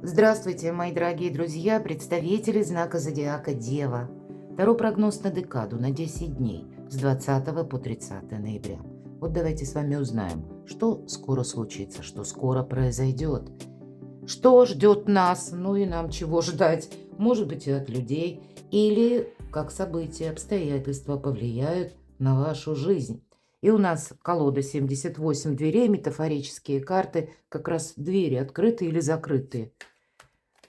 Здравствуйте, мои дорогие друзья, представители знака зодиака Дева. Таро прогноз на декаду на 10 дней с 20 по 30 ноября. Вот давайте с вами узнаем, что скоро случится, что скоро произойдет, что ждет нас, ну и нам чего ждать, может быть и от людей, или как события, обстоятельства повлияют на вашу жизнь. И у нас колода 78 дверей, метафорические карты, как раз двери открытые или закрытые.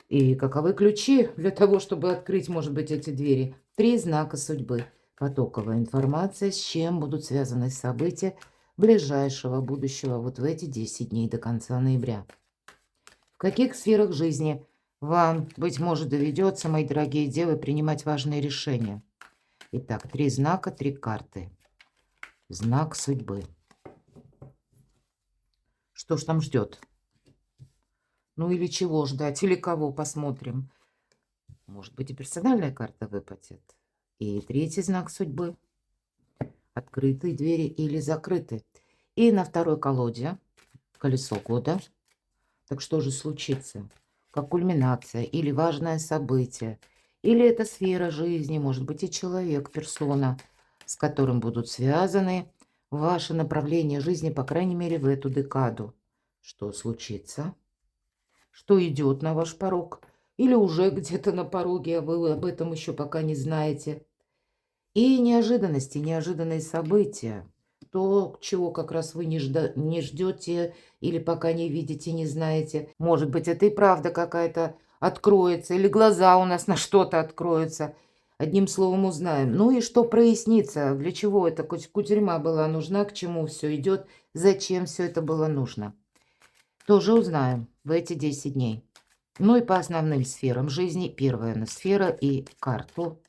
И каковы ключи для того, чтобы открыть, может быть, эти двери? 3 знака судьбы. Потоковая информация, с чем будут связаны события ближайшего будущего вот в эти 10 дней до конца ноября. В каких сферах жизни вам, быть может, доведется, мои дорогие девы, принимать важные решения? Итак, 3 знака, 3 карты. Знак судьбы. Что ж там ждет? Ну или чего ждать, или кого, посмотрим. Может быть, и персональная карта выпадет. И третий знак судьбы. Открытые двери или закрыты. И на второй колоде колесо года. Так что же случится? Как кульминация или важное событие? Или это сфера жизни, может быть, и человек, персона, с которым будут связаны ваши направления жизни, по крайней мере, в эту декаду. Что случится? Что идет на ваш порог? Или уже где-то на пороге, а вы об этом еще пока не знаете? И неожиданности, неожиданные события. То, чего как раз вы не ждете или пока не видите, не знаете. Может быть, это и правда какая-то откроется, или глаза у нас на что-то откроются. Одним словом, узнаем. Ну и что прояснится, для чего эта кутерьма была нужна, к чему все идет, зачем все это было нужно. Тоже узнаем в эти 10 дней. Ну и по основным сферам жизни. Первая сфера и карту.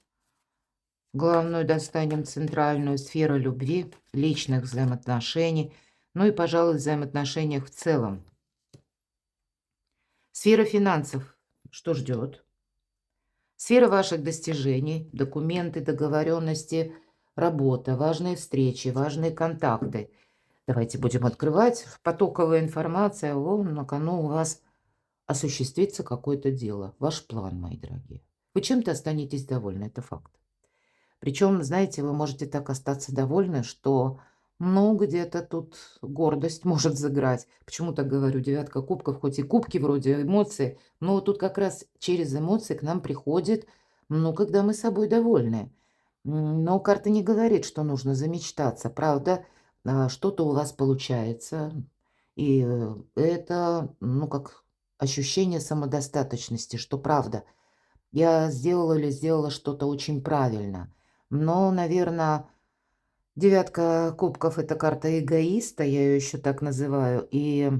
Главную достанем центральную сферу любви, личных взаимоотношений, ну и, пожалуй, взаимоотношениях в целом. Сфера финансов. Что ждет? Сфера ваших достижений, документы, договоренности, работа, важные встречи, важные контакты. Давайте будем открывать. Потоковая информация. На кону у вас осуществится какое-то дело. Ваш план, мои дорогие. Вы чем-то останетесь довольны, это факт. Причем, знаете, вы можете так остаться довольны, что, ну, где-то тут гордость может заграть. Почему так говорю? Девятка кубков, хоть и кубки вроде эмоции, но вот тут как раз через эмоции к нам приходит, ну, когда мы собой довольны. Но карта не говорит, что нужно замечтаться. Правда, что-то у вас получается. И это, ну, как ощущение самодостаточности, что правда, я сделала или сделала что-то очень правильно. Но, наверное, девятка кубков — это карта эгоиста, я ее еще так называю. И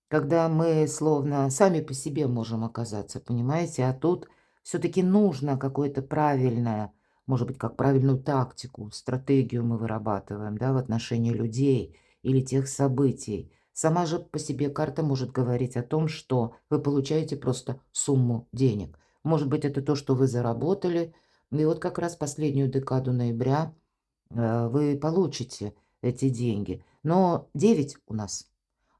когда мы словно сами по себе можем оказаться, понимаете? А тут все-таки нужно какое-то правильное, может быть, как правильную тактику, стратегию мы вырабатываем, да, в отношении людей или тех событий. Сама же по себе карта может говорить о том, что вы получаете просто сумму денег. Может быть, это то, что вы заработали. И вот как раз последнюю декаду ноября вы получите эти деньги. Но 9 у нас,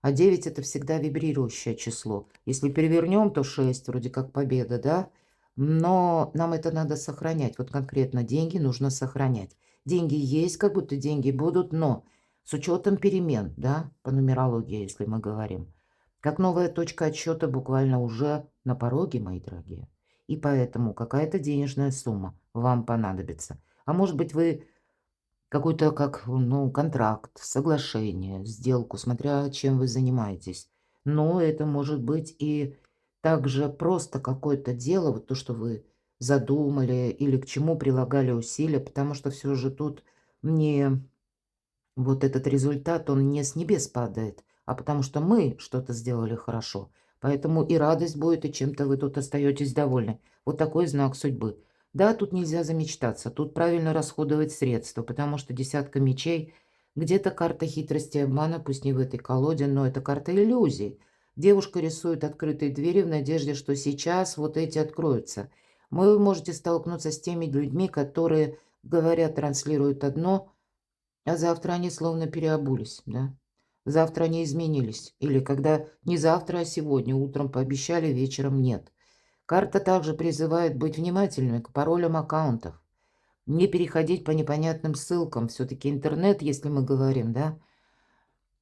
а 9 это всегда вибрирующее число. Если перевернем, то 6 вроде как победа, да? Но нам это надо сохранять. Вот конкретно деньги нужно сохранять. Деньги есть, как будто деньги будут, но с учетом перемен, да, по нумерологии, если мы говорим. Как новая точка отсчета буквально уже на пороге, мои дорогие. И поэтому какая-то денежная сумма вам понадобится. А может быть, вы какой-то как, ну, контракт, соглашение, сделку, смотря чем вы занимаетесь. Но это может быть и также просто какое-то дело, вот то, что вы задумали или к чему прилагали усилия, потому что все же тут не вот этот результат, он не с небес падает, а потому что мы что-то сделали хорошо. Поэтому и радость будет, и чем-то вы тут остаетесь довольны. Вот такой знак судьбы. Да, тут нельзя замечтаться, тут правильно расходовать средства, потому что десятка мечей, где-то карта хитрости и обмана, пусть не в этой колоде, но это карта иллюзий. Девушка рисует открытые двери в надежде, что сейчас вот эти откроются. Вы можете столкнуться с теми людьми, которые говорят, транслируют одно, а завтра они словно переобулись, да. завтра они изменились. Или когда не завтра, а сегодня, утром пообещали, вечером нет. Карта также призывает быть внимательными к паролям аккаунтов, не переходить по непонятным ссылкам. Все-таки интернет, если мы говорим, да,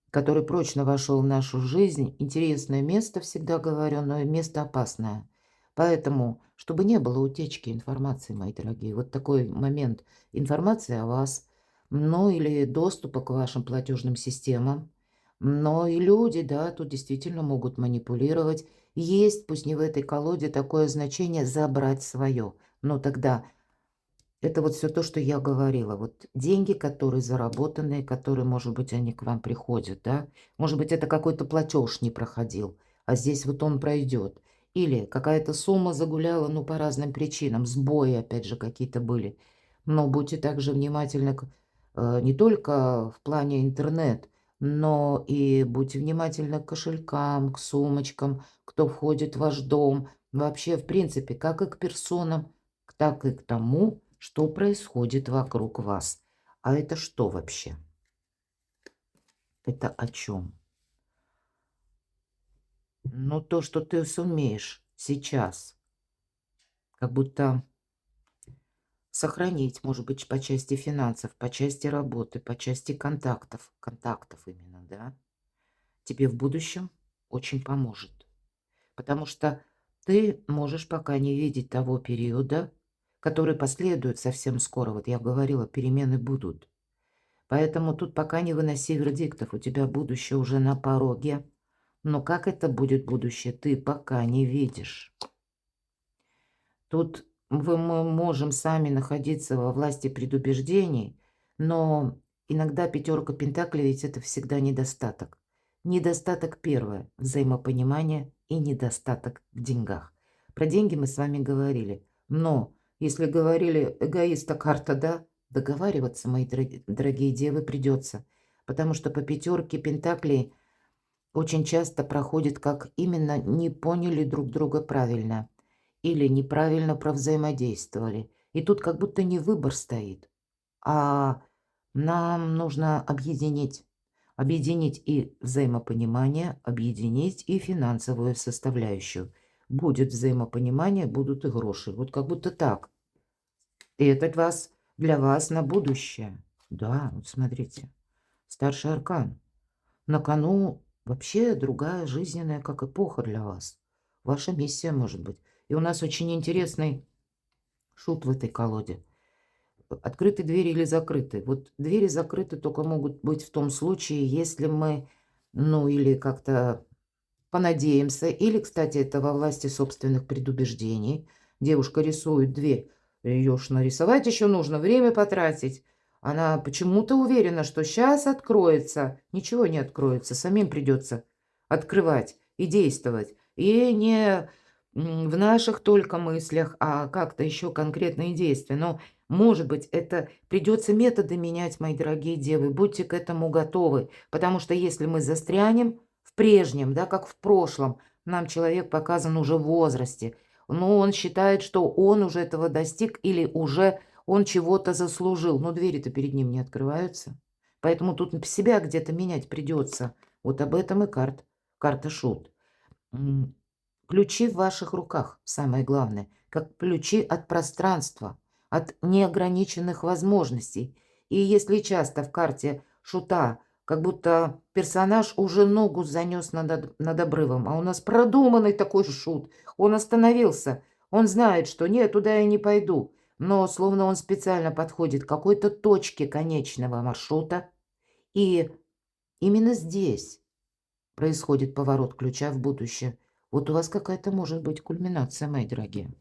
который прочно вошел в нашу жизнь. Интересное место, всегда говорю, но и место опасное. Поэтому, чтобы не было утечки информации, мои дорогие, вот такой момент информации о вас, ну или доступа к вашим платежным системам, но и люди, да, тут действительно могут манипулировать. Есть, пусть не в этой колоде, такое значение «забрать свое». Но тогда это вот все то, что я говорила. Вот деньги, которые заработанные, которые, может быть, они к вам приходят, да. Может быть, это какой-то платеж не проходил, а здесь вот он пройдет. Или какая-то сумма загуляла, ну, по разным причинам, сбои, опять же, какие-то были. Но будьте также внимательны не только в плане интернет, но и будьте внимательны к кошелькам, к сумочкам, кто входит в ваш дом. Вообще, в принципе, как и к персонам, так и к тому, что происходит вокруг вас. А это что вообще? Это о чем? Ну, то, что ты сумеешь сейчас, как будто сохранить, может быть, по части финансов, по части работы, по части контактов именно, да, тебе в будущем очень поможет. Потому что ты можешь пока не видеть того периода, который последует совсем скоро. Вот я говорила, перемены будут. Поэтому тут пока не выноси вердиктов. У тебя будущее уже на пороге. Но как это будет будущее, ты пока не видишь. Тут мы можем сами находиться во власти предубеждений, но иногда пятерка пентаклей ведь это всегда недостаток. Недостаток первое– взаимопонимание и недостаток в деньгах. Про деньги мы с вами говорили. Но если говорили эгоиста карта, да, договариваться, мои дорогие девы, придется. Потому что по пятерке пентаклей очень часто проходит, как именно не поняли друг друга правильно или неправильно провзаимодействовали. И тут как будто не выбор стоит, а нам нужно объединить. Объединить и взаимопонимание, объединить и финансовую составляющую. Будет взаимопонимание, будут и гроши. Вот как будто так. И это для вас на будущее. Да, вот смотрите. Старший аркан. На кону вообще другая жизненная как эпоха для вас. Ваша миссия может быть. И у нас очень интересный шут в этой колоде. Открыты двери или закрыты? Вот двери закрыты только могут быть в том случае, если мы, ну, или как-то понадеемся, или, кстати, это во власти собственных предубеждений. Девушка рисует дверь, ее ж нарисовать еще нужно, время потратить. Она почему-то уверена, что сейчас откроется. Ничего не откроется, самим придется открывать и действовать. И не в наших только мыслях, а как-то еще конкретные действия. Но, может быть, это придется методы менять, мои дорогие девы. Будьте к этому готовы. Потому что если мы застрянем в прежнем, да, как в прошлом, нам человек показан уже в возрасте, но он считает, что он уже этого достиг или уже он чего-то заслужил. Но двери-то перед ним не открываются. Поэтому тут себя где-то менять придется. Вот об этом и карта шут. Ключи в ваших руках, самое главное, как ключи от пространства, от неограниченных возможностей. И если часто в карте шута, как будто персонаж уже ногу занес над обрывом, а у нас продуманный такой шут, он остановился, он знает, что нет, туда я не пойду, но словно он специально подходит к какой-то точке конечного маршрута, и именно здесь происходит поворот ключа в будущее. Вот у вас какая-то может быть кульминация, мои дорогие.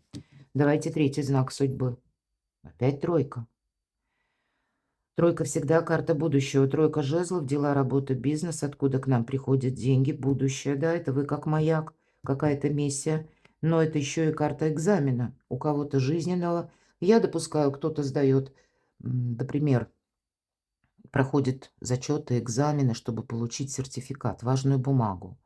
Давайте третий знак судьбы. Опять тройка. Тройка всегда карта будущего. Тройка жезлов, дела, работа, бизнес, откуда к нам приходят деньги, будущее. Да, это вы как маяк, какая-то миссия. Но это еще и карта экзамена. У кого-то жизненного. Я допускаю, кто-то сдает, например, проходит зачеты, экзамены, чтобы получить сертификат, важную бумагу.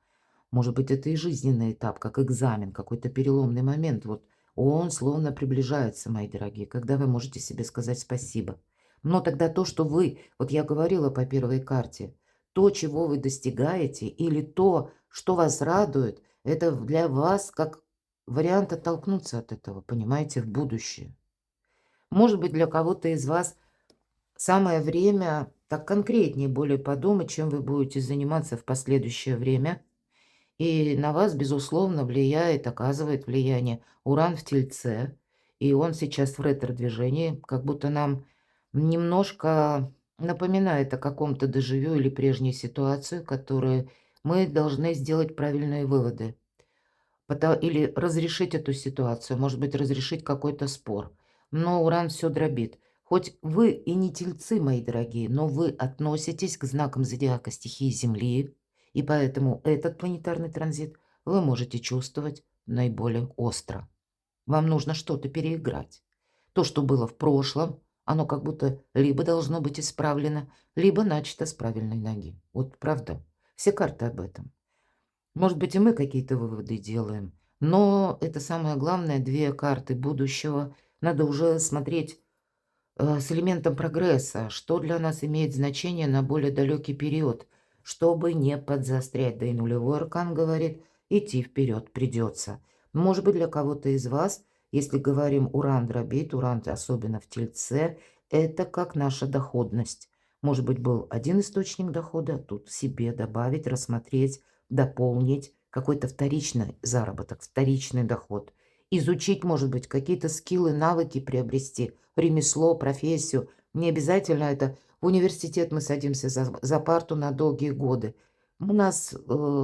Может быть, это и жизненный этап, как экзамен, какой-то переломный момент. Вот он словно приближается, мои дорогие, когда вы можете себе сказать спасибо. Но тогда то, что вы, вот я говорила по первой карте, то, чего вы достигаете, или то, что вас радует, это для вас как вариант оттолкнуться от этого, понимаете, в будущее. Может быть, для кого-то из вас самое время так конкретнее более подумать, чем вы будете заниматься в последующее время. И на вас, безусловно, влияет, оказывает влияние Уран в Тельце. И он сейчас в ретро-движении, как будто нам немножко напоминает о каком-то дежавю или прежней ситуации, которые мы должны сделать правильные выводы. Или разрешить эту ситуацию, может быть, разрешить какой-то спор. Но Уран все дробит. Хоть вы и не тельцы, мои дорогие, но вы относитесь к знакам зодиака стихии Земли, и поэтому этот планетарный транзит вы можете чувствовать наиболее остро. Вам нужно что-то переиграть. То, что было в прошлом, оно как будто либо должно быть исправлено, либо начато с правильной ноги. Вот правда. Все карты об этом. Может быть, и мы какие-то выводы делаем, но это самое главное, 2 карты будущего. Надо уже смотреть, с элементом прогресса, что для нас имеет значение на более далекий период, чтобы не подзаострять. Да и нулевой аркан говорит, идти вперед придется. Может быть, для кого-то из вас, если говорим уран дробит, уран особенно в Тельце, это как наша доходность. Может быть, был один источник дохода, тут себе добавить, рассмотреть, дополнить какой-то вторичный заработок, вторичный доход. Изучить, может быть, какие-то скиллы, навыки приобрести, ремесло, профессию. Не обязательно это в университет мы садимся за парту на долгие годы. У нас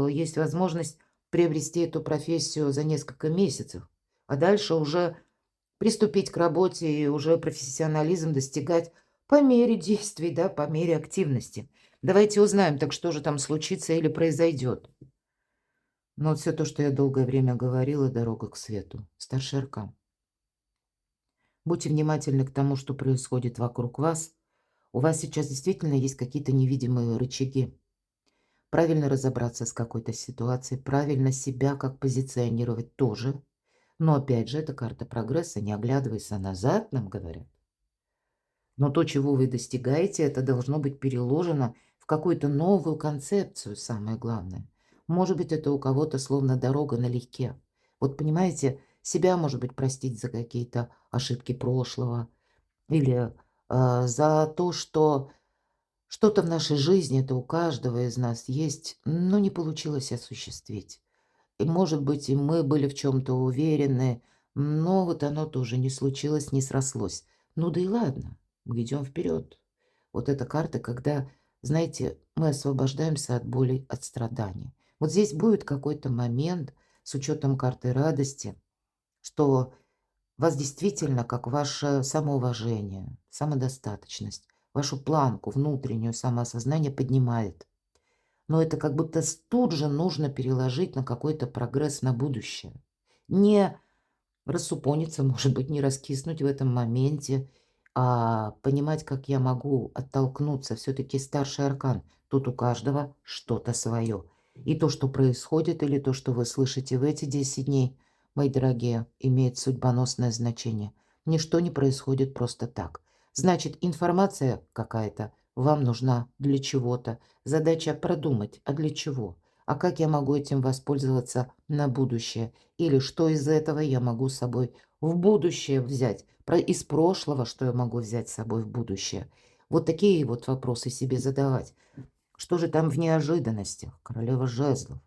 есть возможность приобрести эту профессию за несколько месяцев, а дальше уже приступить к работе и уже профессионализм достигать по мере действий, да, по мере активности. Давайте узнаем, так что же там случится или произойдет. Но вот все то, что я долгое время говорила, дорога к свету. Старший аркан. Будьте внимательны к тому, что происходит вокруг вас. У вас сейчас действительно есть какие-то невидимые рычаги. Правильно разобраться с какой-то ситуацией, правильно себя как позиционировать тоже. Но опять же, это карта прогресса, не оглядывайся назад, нам говорят. Но то, чего вы достигаете, это должно быть переложено в какую-то новую концепцию, самое главное. Может быть, это у кого-то словно дорога налегке. Вот понимаете, себя, может быть, простить за какие-то ошибки прошлого или за то, что что-то в нашей жизни, это у каждого из нас есть, но не получилось осуществить. И, может быть, и мы были в чем-то уверены, но вот оно тоже не случилось, не срослось. Ну да и ладно, мы идем вперед. Вот эта карта, когда, знаете, мы освобождаемся от боли, от страданий. Вот здесь будет какой-то момент с учетом карты радости, что вас действительно, как ваше самоуважение, самодостаточность, вашу планку, внутреннюю самоосознание поднимает. Но это как будто тут же нужно переложить на какой-то прогресс на будущее. Не рассупониться, может быть, не раскиснуть в этом моменте, а понимать, как я могу оттолкнуться. Все-таки старший аркан. Тут у каждого что-то свое. И то, что происходит, или то, что вы слышите в эти 10 дней, мои дорогие, имеет судьбоносное значение. Ничто не происходит просто так. Значит, информация какая-то вам нужна для чего-то. Задача продумать, а для чего? А как я могу этим воспользоваться на будущее? Или что из этого я могу с собой в будущее взять? Из прошлого, что я могу взять с собой в будущее? Вот такие вот вопросы себе задавать. Что же там в неожиданностях? Королева жезлов.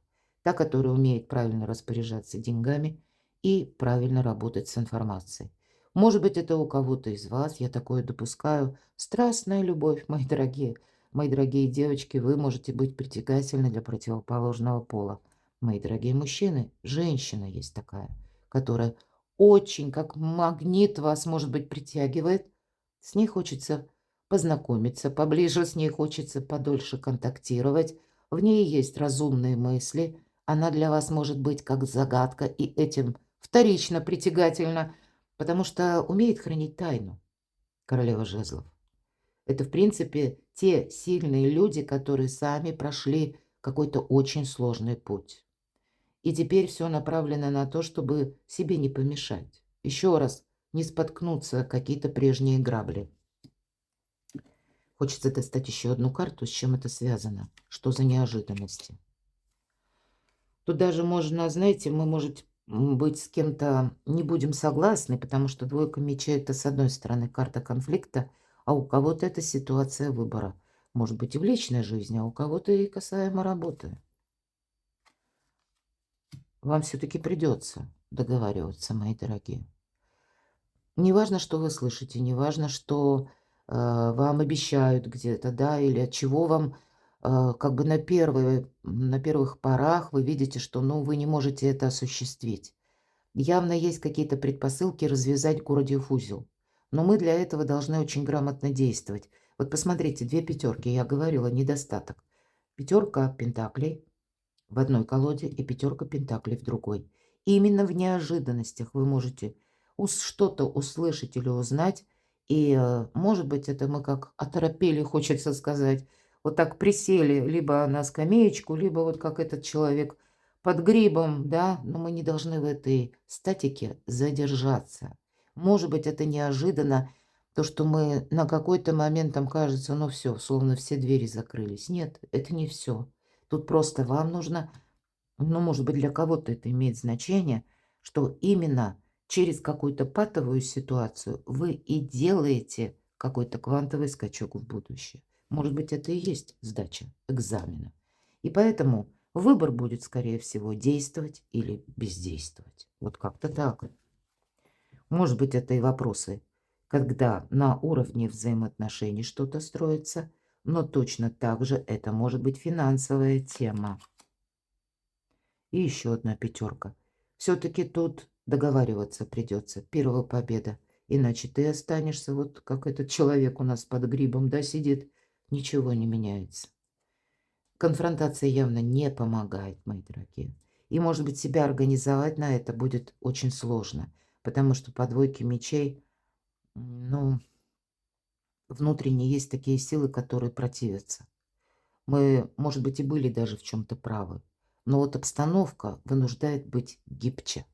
Та, которая умеет правильно распоряжаться деньгами и правильно работать с информацией. Может быть, это у кого-то из вас, я такое допускаю. Страстная любовь, мои дорогие. Мои дорогие девочки, вы можете быть притягательны для противоположного пола. Мои дорогие мужчины, женщина есть такая, которая очень, как магнит вас, может быть, притягивает. С ней хочется познакомиться поближе, с ней хочется подольше контактировать. В ней есть разумные мысли. Она для вас может быть как загадка и этим вторично притягательна, потому что умеет хранить тайну. Королева жезлов. Это, в принципе, те сильные люди, которые сами прошли какой-то очень сложный путь. И теперь все направлено на то, чтобы себе не помешать. Еще раз, не споткнуться о какие-то прежние грабли. Хочется достать еще одну карту, с чем это связано. Что за неожиданности? Тут даже можно, знаете, мы, может быть, с кем-то не будем согласны, потому что двойка мечей — это, с одной стороны, карта конфликта, а у кого-то это ситуация выбора. Может быть, и в личной жизни, а у кого-то и касаемо работы. Вам все-таки придется договариваться, мои дорогие. Не важно, что вы слышите, не важно, что вам обещают где-то, да, или от чего вам как бы на первых порах вы видите, что, ну, вы не можете это осуществить. Явно есть какие-то предпосылки развязать Гордиев узел. Но мы для этого должны очень грамотно действовать. Вот посмотрите, две пятерки, я говорила, недостаток. Пятерка пентаклей в одной колоде и пятерка пентаклей в другой. И именно в неожиданностях вы можете что-то услышать или узнать. И, может быть, это мы как оторопели, хочется сказать. Вот так присели либо на скамеечку, либо вот как этот человек под грибом, да, но мы не должны в этой статике задержаться. Может быть, это неожиданно, то, что мы на какой-то момент, там кажется, ну все, словно все двери закрылись. Нет, это не все. Тут просто вам нужно, ну, может быть, для кого-то это имеет значение, что именно через какую-то патовую ситуацию вы и делаете какой-то квантовый скачок в будущее. Может быть, это и есть сдача экзамена. И поэтому выбор будет, скорее всего, действовать или бездействовать. Вот как-то так. Может быть, это и вопросы, когда на уровне взаимоотношений что-то строится, но точно так же это может быть финансовая тема. И еще одна пятерка. Все-таки тут договариваться придется. Первая победа. Иначе ты останешься вот как этот человек у нас под грибом, да, сидит. Ничего не меняется. Конфронтация явно не помогает, мои дорогие. И, может быть, себя организовать на это будет очень сложно. Потому что по двойке мечей, ну, внутренне есть такие силы, которые противятся. Мы, может быть, и были даже в чем-то правы. Но вот обстановка вынуждает быть гибче.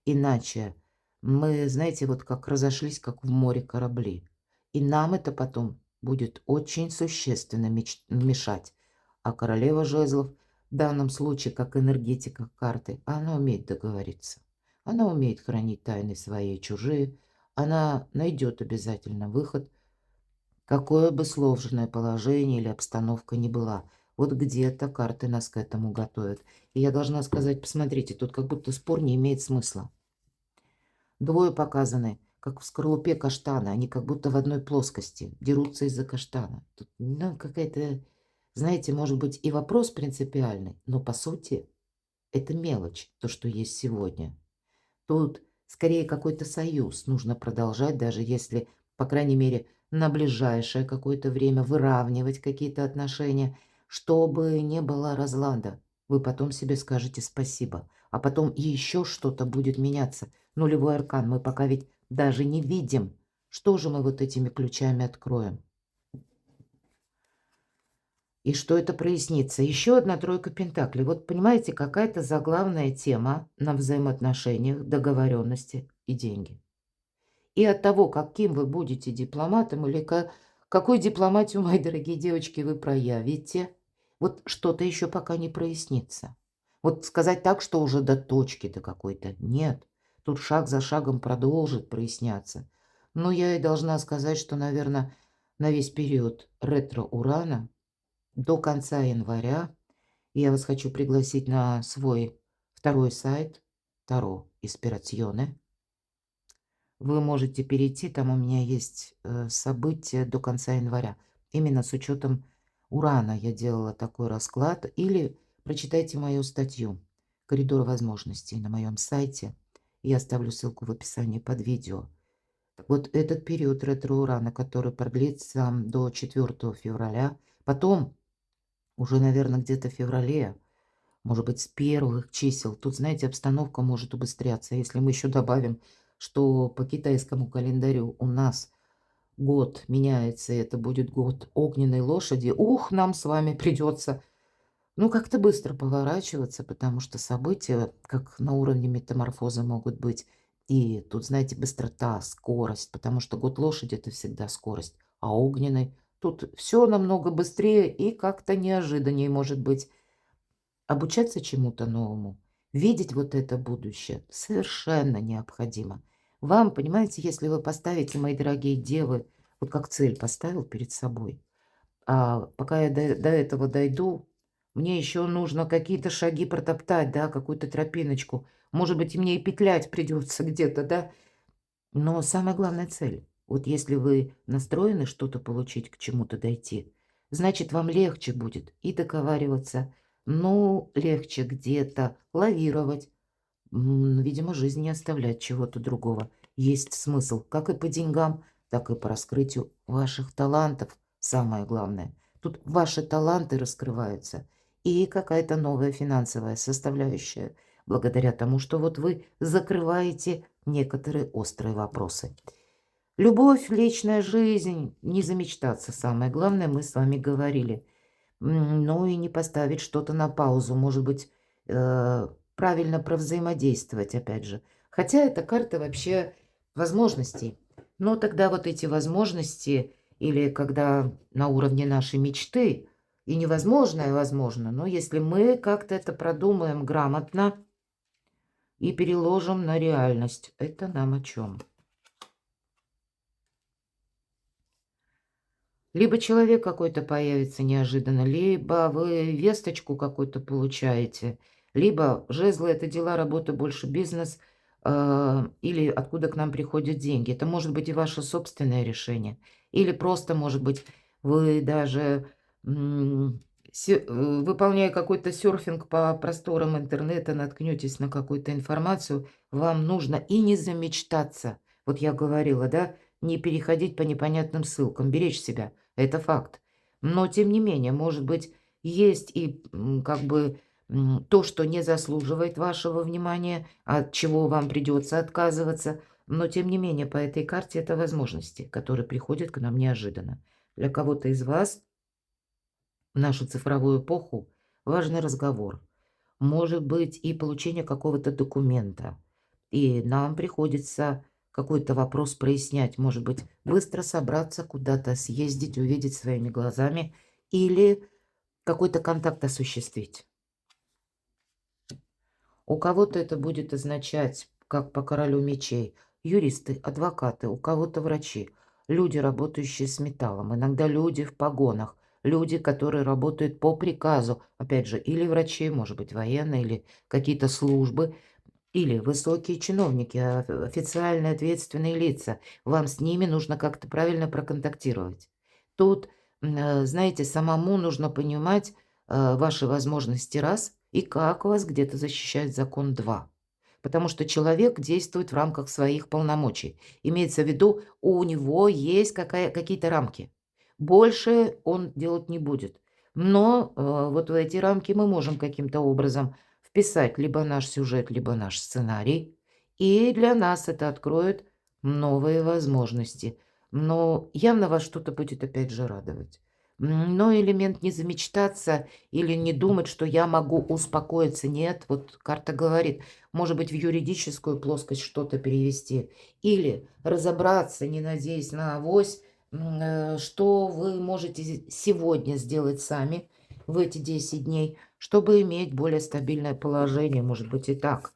Иначе мы, знаете, вот как разошлись, как в море корабли. И нам это потом будет очень существенно мешать. А королева жезлов в данном случае, как энергетика карты, она умеет договориться. Она умеет хранить тайны свои и чужие. Она найдет обязательно выход, какое бы сложное положение или обстановка ни была. Вот где-то карты нас к этому готовят. И я должна сказать, посмотрите, тут как будто спор не имеет смысла. Двое показаны, как в скорлупе каштана. Они как будто в одной плоскости. Дерутся из-за каштана. Тут, ну, какая-то, знаете, может быть и вопрос принципиальный, но по сути это мелочь, то, что есть сегодня. Тут скорее какой-то союз нужно продолжать, даже если, по крайней мере, на ближайшее какое-то время выравнивать какие-то отношения, чтобы не было разлада. Вы потом себе скажете спасибо, а потом еще что-то будет меняться. Нулевой аркан мы пока ведь даже не видим. Что же мы вот этими ключами откроем? И что это прояснится? Еще одна тройка пентаклей. Вот понимаете, какая-то заглавная тема на взаимоотношениях, договоренности и деньги. И от того, каким вы будете дипломатом или какую дипломатию, мои дорогие девочки, вы проявите, вот что-то еще пока не прояснится. Вот сказать так, что уже до точки до какой-то. Нет. Тут шаг за шагом продолжит проясняться. Но я и должна сказать, что, наверное, на весь период ретро-урана до конца января я вас хочу пригласить на свой второй сайт Таро Испирационе. Вы можете перейти, там у меня есть события до конца января. Именно с учетом урана я делала такой расклад. Или прочитайте мою статью «Коридор возможностей» на моем сайте. Я оставлю ссылку в описании под видео. Так вот, этот период ретро-урана, который продлится до 4 февраля, потом уже, наверное, где-то в феврале, может быть, с первых чисел. Тут, знаете, обстановка может убыстряться. Если мы еще добавим, что по китайскому календарю у нас год меняется, и это будет год огненной лошади, ух, нам с вами придется, ну, как-то быстро поворачиваться, потому что события, как на уровне метаморфоза, могут быть. И тут, знаете, быстрота, скорость, потому что год лошади — это всегда скорость, а огненный Тут все намного быстрее и как-то неожиданнее может быть. Обучаться чему-то новому, видеть вот это будущее совершенно необходимо. Вам, понимаете, если вы поставите, мои дорогие девы, вот как цель поставил перед собой, пока я до этого дойду, мне еще нужно какие-то шаги протоптать, да, какую-то тропиночку. Может быть, и мне и петлять придется где-то, да. Но самая главная цель. Вот если вы настроены что-то получить, к чему-то дойти, значит, вам легче будет и договариваться, ну, легче где-то лавировать. Видимо, жизнь не оставляет чего-то другого. Есть смысл как и по деньгам, так и по раскрытию ваших талантов. Самое главное. Тут ваши таланты раскрываются и какая-то новая финансовая составляющая, благодаря тому, что вот вы закрываете некоторые острые вопросы. Любовь, личная жизнь, не замечтаться. Самое главное, мы с вами говорили. Ну и не поставить что-то на паузу. Может быть, правильно провзаимодействовать, опять же. Хотя эта карта вообще возможностей. Но тогда вот эти возможности, или когда на уровне нашей мечты, и невозможное возможно, но если мы как-то это продумаем грамотно и переложим на реальность, это нам о чем? Либо человек какой-то появится неожиданно, либо вы весточку какую-то получаете, либо жезлы — это дела, работа, больше бизнес, или откуда к нам приходят деньги. Это может быть и ваше собственное решение, или просто, может быть, вы даже, выполняя какой-то серфинг по просторам интернета, наткнетесь на какую-то информацию, вам нужно и не замечтаться. Вот я говорила, да, не переходить по непонятным ссылкам, беречь себя. Это факт. Но тем не менее, может быть, есть и, как бы, то, что не заслуживает вашего внимания, от чего вам придется отказываться. Но тем не менее, по этой карте это возможности, которые приходят к нам неожиданно. Для кого-то из вас в нашу цифровую эпоху важный разговор. Может быть и получение какого-то документа. И нам приходится какой-то вопрос прояснять. Может быть, быстро собраться, куда-то съездить, увидеть своими глазами или какой-то контакт осуществить. У кого-то это будет означать, как по королю мечей, юристы, адвокаты, у кого-то врачи, люди, работающие с металлом, иногда люди в погонах, люди, которые работают по приказу, опять же, или врачи, может быть, военные, или какие-то службы, или высокие чиновники, официальные ответственные лица. Вам с ними нужно как-то правильно проконтактировать. Тут, знаете, самому нужно понимать ваши возможности раз и как вас где-то защищает закон два. Потому что человек действует в рамках своих полномочий. Имеется в виду, у него есть какие-то рамки. Больше он делать не будет. Но вот в эти рамки мы можем каким-то образом вписать либо наш сюжет, либо наш сценарий. И для нас это откроет новые возможности. Но явно вас что-то будет опять же радовать. Но элемент не замечтаться или не думать, что я могу успокоиться. Нет, вот карта говорит, может быть, в юридическую плоскость что-то перевести. Или разобраться, не надеясь на авось, что вы можете сегодня сделать сами в эти 10 дней, чтобы иметь более стабильное положение, может быть и так.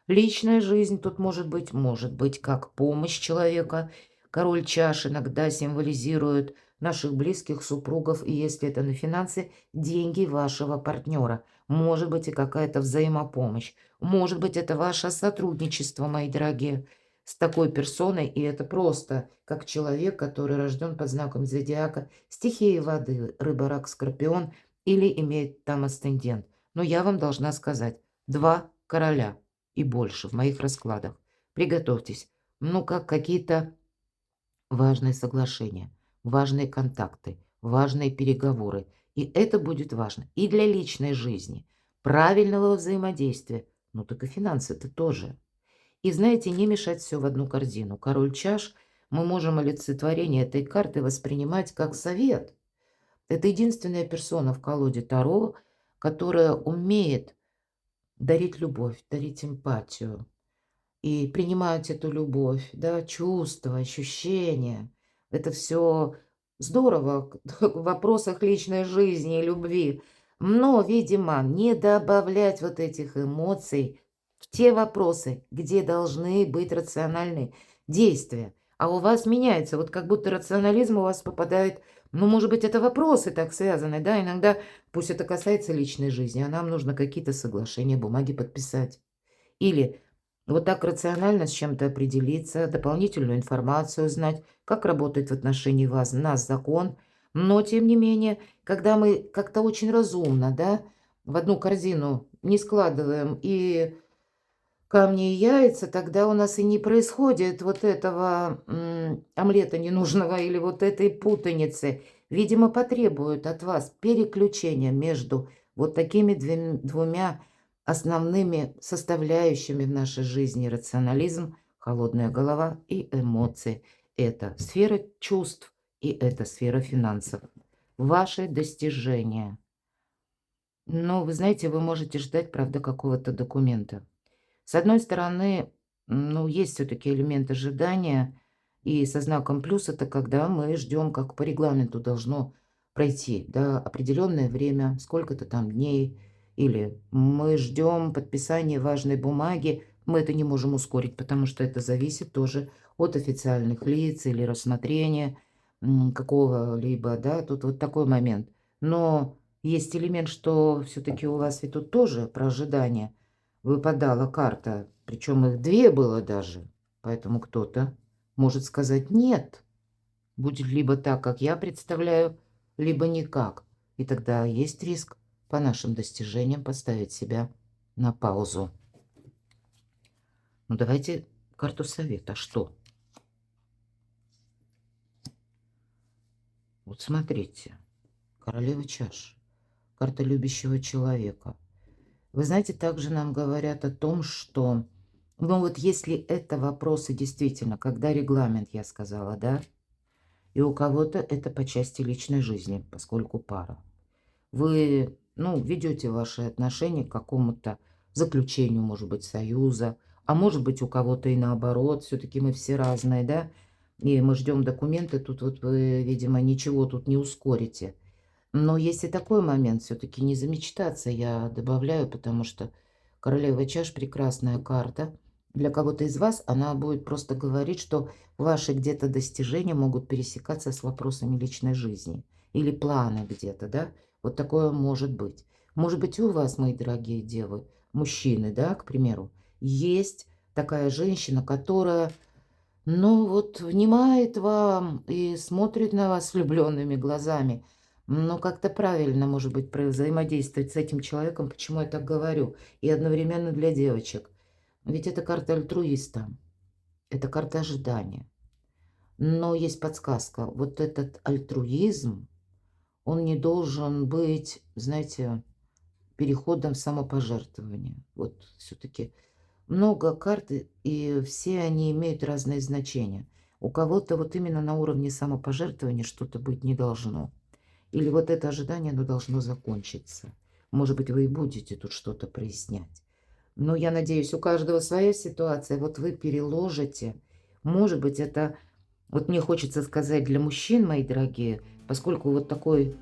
Личная жизнь тут может быть как помощь человека. Король чаш иногда символизирует наших близких, супругов, и если это на финансы, деньги вашего партнера. Может быть и какая-то взаимопомощь. Может быть это ваше сотрудничество, мои дорогие, с такой персоной, и это просто как человек, который рожден под знаком зодиака, стихии воды, рыба, рак, скорпион, или имеет там асцендент. Но я вам должна сказать, два короля и больше в моих раскладах. Приготовьтесь. Ну, как какие-то важные соглашения, важные контакты, важные переговоры. И это будет важно и для личной жизни, правильного взаимодействия. Ну, так и финансы это тоже. И знаете, не мешать все в одну корзину. Король чаш, мы можем олицетворение этой карты воспринимать как совет. Это единственная персона в колоде Таро, которая умеет дарить любовь, дарить эмпатию, и принимать эту любовь, да, чувства, ощущения. Это все здорово в вопросах личной жизни и любви, но, видимо, не добавлять вот этих эмоций в те вопросы, где должны быть рациональные действия. А у вас меняется, вот как будто рационализм у вас попадает, ну, может быть, это вопросы так связаны, да, иногда, пусть это касается личной жизни, а нам нужно какие-то соглашения, бумаги подписать. Или вот так рационально с чем-то определиться, дополнительную информацию узнать, как работает в отношении нас закон. Но, тем не менее, когда мы как-то очень разумно, да, в одну корзину не складываем и камни и яйца, тогда у нас и не происходит вот этого омлета ненужного или вот этой путаницы. Видимо, потребует от вас переключения между вот такими двумя основными составляющими в нашей жизни: рационализм, холодная голова и эмоции. Это сфера чувств и это сфера финансов. Ваши достижения. Но вы знаете, вы можете ждать, правда, какого-то документа. С одной стороны, ну, есть все-таки элемент ожидания, и со знаком плюс это когда мы ждем, как по регламенту должно пройти, да, определенное время, сколько-то там дней, или мы ждем подписания важной бумаги, мы это не можем ускорить, потому что это зависит тоже от официальных лиц или рассмотрения какого-либо, да, тут вот такой момент. Но есть элемент, что все-таки у вас ведь тут тоже про ожидание выпадала карта, причем их 2 было даже, поэтому кто-то может сказать: "Нет, будет либо так, как я представляю, либо никак". И тогда есть риск по нашим достижениям поставить себя на паузу. Ну, давайте карту совета. Что? Вот смотрите, королева чаш, карта любящего человека. Вы знаете, также нам говорят о том, что, ну вот если это вопросы действительно, когда регламент, я сказала, да, и у кого-то это по части личной жизни, поскольку пара. Вы, ну, ведете ваши отношения к какому-то заключению, может быть, союза, а может быть, у кого-то и наоборот, все-таки мы все разные, да, и мы ждем документы, тут вот вы, видимо, ничего тут не ускорите. Но есть и такой момент, все-таки не замечтаться, я добавляю, потому что королева чаш прекрасная карта. Для кого-то из вас она будет просто говорить, что ваши где-то достижения могут пересекаться с вопросами личной жизни или планы где-то, да? Вот такое может быть. Может быть, и у вас, мои дорогие девы, мужчины, да, к примеру, есть такая женщина, которая, ну вот, внимает вам и смотрит на вас влюбленными глазами. Но как-то правильно, может быть, взаимодействовать с этим человеком. Почему я так говорю? И одновременно для девочек. Ведь это карта альтруиста, это карта ожидания. Но есть подсказка. Вот этот альтруизм, он не должен быть, знаете, переходом в самопожертвование. Вот все-таки много карт, и все они имеют разные значения. У кого-то вот именно на уровне самопожертвования что-то быть не должно. Или вот это ожидание, оно должно закончиться. Может быть, вы и будете тут что-то прояснять. Но я надеюсь, у каждого своя ситуация. Вот вы переложите. Может быть, это, вот мне хочется сказать для мужчин, мои дорогие, поскольку вот такой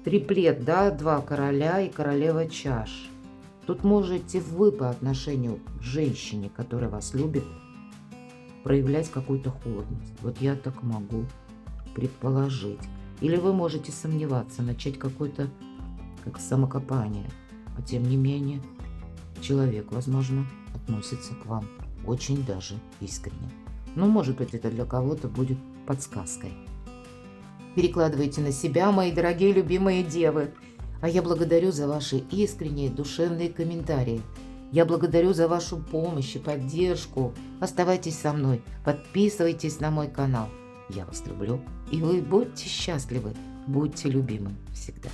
триплет, да, 2 короля и королева чаш. Тут можете вы по отношению к женщине, которая вас любит, проявлять какую-то холодность. Вот я так могу предположить. Или вы можете сомневаться, начать какое-то как самокопание. А тем не менее, человек, возможно, относится к вам очень даже искренне. Ну, может быть, это для кого-то будет подсказкой. Перекладывайте на себя, мои дорогие любимые девы. А я благодарю за ваши искренние душевные комментарии. Я благодарю за вашу помощь и поддержку. Оставайтесь со мной, подписывайтесь на мой канал. Я вас люблю, и вы будьте счастливы, будьте любимы всегда.